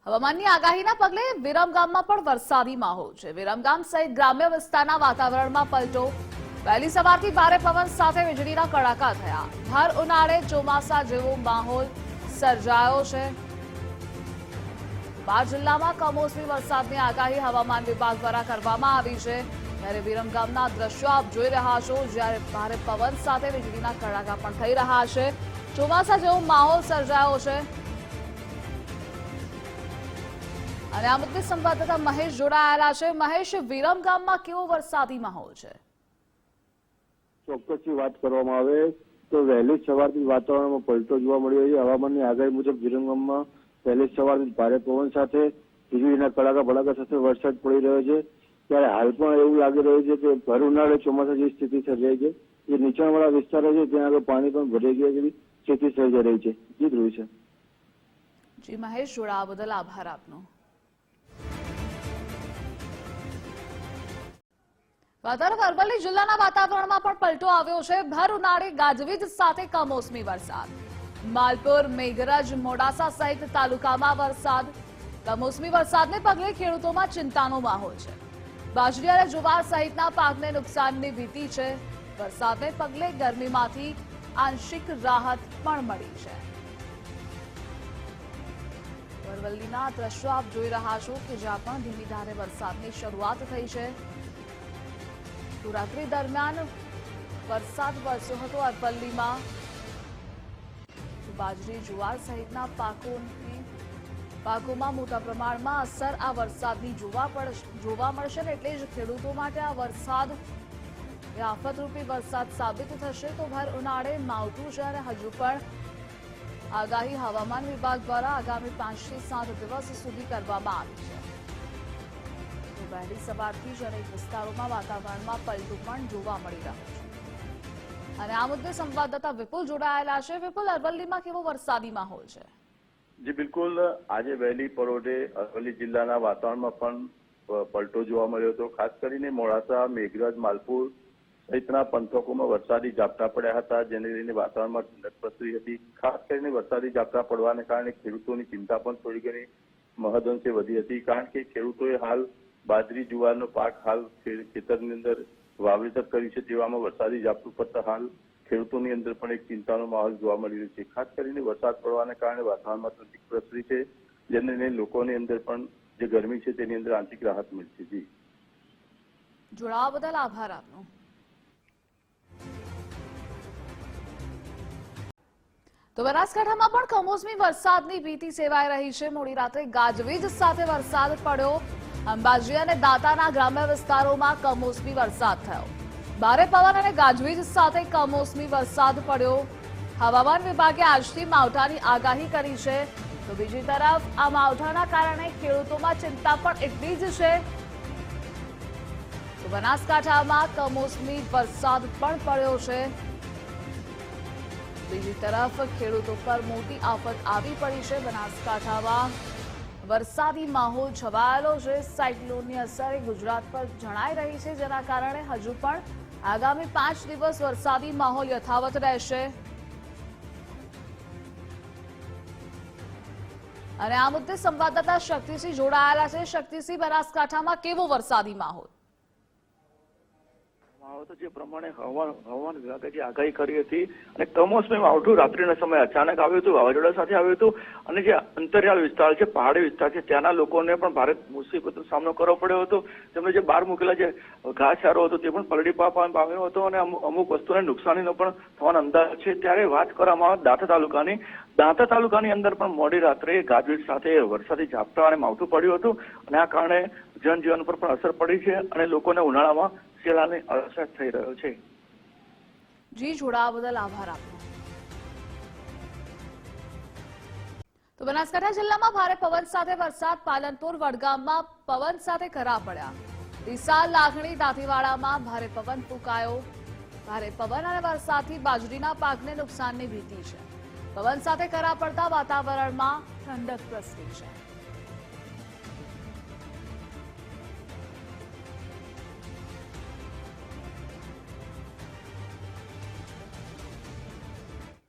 હવામાનની આગાહીના પગલે વિરમગામમાં પણ વરસાદી માહોલ છે। વિરમગામ સહિત ગ્રામ્ય વિસ્તારના વાતાવરણમાં પલટો। વહેલી સવારથી ભારે પવન સાથે વીજળીના કડાકા થયા। ભર ઉનાળે ચોમાસા જેવો માહોલ સર્જાયો છે। 12 જિલ્લામાં કમોસમી વરસાદની આગાહી હવામાન વિભાગ દ્વારા કરવામાં આવી છે। ત્યારે વિરમગામના દ્રશ્યો આપ જોઈ રહ્યા છો, જ્યારે ભારે પવન સાથે વીજળીના કડાકા પણ થઈ રહ્યા છે। ચોમાસા જેવો માહોલ સર્જાયો છે। અને આ મુદ્દે સંવાદદાતા મહેશ જોડાયેલા છે। મહેશ, વિરમગામમાં કેવો વરસાદી માહોલ છે? ચોક્કસથી વાત કરવામાં આવે તો વહેલી સવારથી વાતાવરણમાં પલટો જોવા મળ્યો છે। હવામાનની આગાહી મુજબ વિરમગામમાં વહેલી સવારથી ભારે પવન સાથે વીજળીના કડાકા ભડાકા સાથે વરસાદ પડી રહ્યો છે। ત્યારે હાલ પણ એવું લાગી રહ્યું છે કે ભર ઉનાળે ચોમાસા જેવી સ્થિતિ સર્જાઈ છે। જે નીચાણવાળા વિસ્તારો છે ત્યાં આગળ પાણી પણ ભરાઈ ગયા જેવી સ્થિતિ સર્જાઈ રહી છે। જી ધ્રુવ છે। જી મહેશ, જોડાવા બદલ આભાર આપનો। અરવલ્લી જિલ્લાના વાતાવરણમાં પણ પલટો આવ્યો છે। ભર ઉનાળે ગાજવીજ સાથે કમોસમી વરસાદ। માલપુર, મેઘરજ, મોડાસા સહિત તાલુકામાં વરસાદ। કમોસમી વરસાદને પગલે ખેડૂતોમાં ચિંતાનો માહોલ છે। બાજરી અને જુવાર સહિતના પાકને નુકસાનની ભીતિ છે। વરસાદને પગલે ગરમીમાંથી આંશિક રાહત પણ મળી છે। અરવલ્લીના દ્રશ્યો આપ જોઈ રહ્યા છો કે જ્યાં પણ ધીમી ધારે વરસાદની શરૂઆત થઈ છે। રાત્રિ દરમિયાન વરસાદ વરસ્યો હતો અરવલ્લીમાં। બાજરી, જુવાર સહિતના પાકોમાં મોટા પ્રમાણમાં અસર આ વરસાદની જોવા મળશે ને એટલે જ ખેડૂતો માટે આ વરસાદ આફતરૂપી વરસાદ સાબિત થશે। તો ભર ઉનાળે માવઠું છે અને હજુ પણ આગાહી હવામાન વિભાગ દ્વારા આગામી 5 થી 7 દિવસ સુધી કરવામાં આવી છે। વહેલી સવારથી જ અનેક વિસ્તારોમાં વાતાવરણમાં પલટો પણ જોવા મળી રહ્યો છે। અને આ મુદ્દે સંવાદદાતા વિપુલ જોડાયેલા છે। વિપુલ, અરવલ્લીમાં કેવો વરસાદી માહોલ છે? જી બિલકુલ, આજે વહેલી પરોઢે અરવલ્લી જિલ્લાના વાતાવરણમાં પણ પલટો જોવા મળ્યો હતો। ખાસ કરીને મોડાસા, મેઘરજ, માલપુર સહિતના પંથકોમાં વરસાદી ઝાપટા પડ્યા હતા, જેને લઈને વાતાવરણમાં ઠંડક પ્રસરી હતી। ખાસ કરીને વરસાદી ઝાપટા પડવાને કારણે ખેડૂતોની ચિંતા પણ થોડી ઘણી મહદઅંશે વધી હતી, કારણ કે ખેડૂતોએ હાલ બાજરી, જુવારનો પાક હાલ ખેતરની અંદર વાવેતર કર્યું છે। તેવામાં વરસાદી ઝાપટું પડતા હાલ ખેડૂતોની અંદર પણ એક ચિંતાનો માહોલ જોવા મળી રહ્યો છે। ખાસ કરીને વરસાદ પડવાને કારણે વાતાવરણમાં ઠંડી પ્રસરી છે, જેને લઈને લોકોની અંદર પણ જે ગરમી છે તેની અંદર આંશિક રાહત મળશે। જી, જોડાવા બદલ આભાર આપનો। તો બનાસકાંઠામાં પણ કમોસમી વરસાદની ભીતિ સેવાઈ રહી છે। મોડી રાત્રે ગાજવીજ સાથે વરસાદ પડ્યો। અંબાજી અને દાંતાના ગ્રામ્ય વિસ્તારોમાં કમોસમી વરસાદ થયો। ભારે પવન અને ગાજવીજ સાથે કમોસમી વરસાદ પડ્યો। હવામાન વિભાગે આજથી માવઠાની આગાહી કરી છે। તો બીજી તરફ આ માવઠાના કારણે ખેડૂતોમાં ચિંતા પણ એટલી જ છે। તો બનાસકાંઠામાં કમોસમી વરસાદ પણ પડ્યો છે। બીજી તરફ ખેડૂતો પર મોટી આફત આવી પડી છે। બનાસકાંઠામાં વરસાદી માહોલ છવાયેલો છે। સાયક્લોનની અસર ગુજરાત પર જણાઈ રહી છે, જેના કારણે હજુ પણ આગામી 5 દિવસ વરસાદી માહોલ યથાવત રહેશે। અને આ મુદ્દે સંવાદદાતા શક્તિસિંહ જોડાયેલા છે। શક્તિસિંહ, બનાસકાંઠામાં કેવો વરસાદી માહોલ? જે પ્રમાણે હવામાન વિભાગે જે આગાહી કરી હતી અને કમોસમી માવઠું રાત્રિના સમયે અચાનક આવ્યું હતું, વાવાઝોડા સાથે આવ્યું હતું અને જે અંતરિયાળ વિસ્તાર છે, પહાડી વિસ્તાર છે, ત્યાંના લોકોને પણ ભારે મુસીબતનો સામનો કરવો પડ્યો હતો। તેમને જે બહાર મૂકેલા જે ઘાસચારો હતો તે પણ પલળી પામ્યો હતો અને અમુક વસ્તુને નુકસાનીનો પણ થવાનો અંદાજ છે। ત્યારે વાત કરવામાં આવે દાંતા તાલુકાની અંદર પણ મોડી રાત્રે ગાજવીજ સાથે વરસાદી ઝાપટા અને માવઠું પડ્યું હતું અને આ કારણે જનજીવન પર પણ અસર પડી છે અને લોકોને ઉનાળામાં શિયાળાની અસર થઈ રહ્યો છે। જી, જોડાવા બદલ આભાર આપનો। તો બનાસકાંઠા જિલ્લામાં ભારે પવન સાથે વરસાદ। પાલનપુર, વડગામમાં પવન સાથે કરા પડ્યા। ડીસા, લાખણી, દાંતીવાડામાં ભારે પવન ફૂંકાયો। ભારે પવન અને વરસાદથી બાજરીના પાકને નુકસાનની ભીતિ છે। પવન સાથે કરા પડતા વાતાવરણમાં ઠંડક પ્રસરી છે।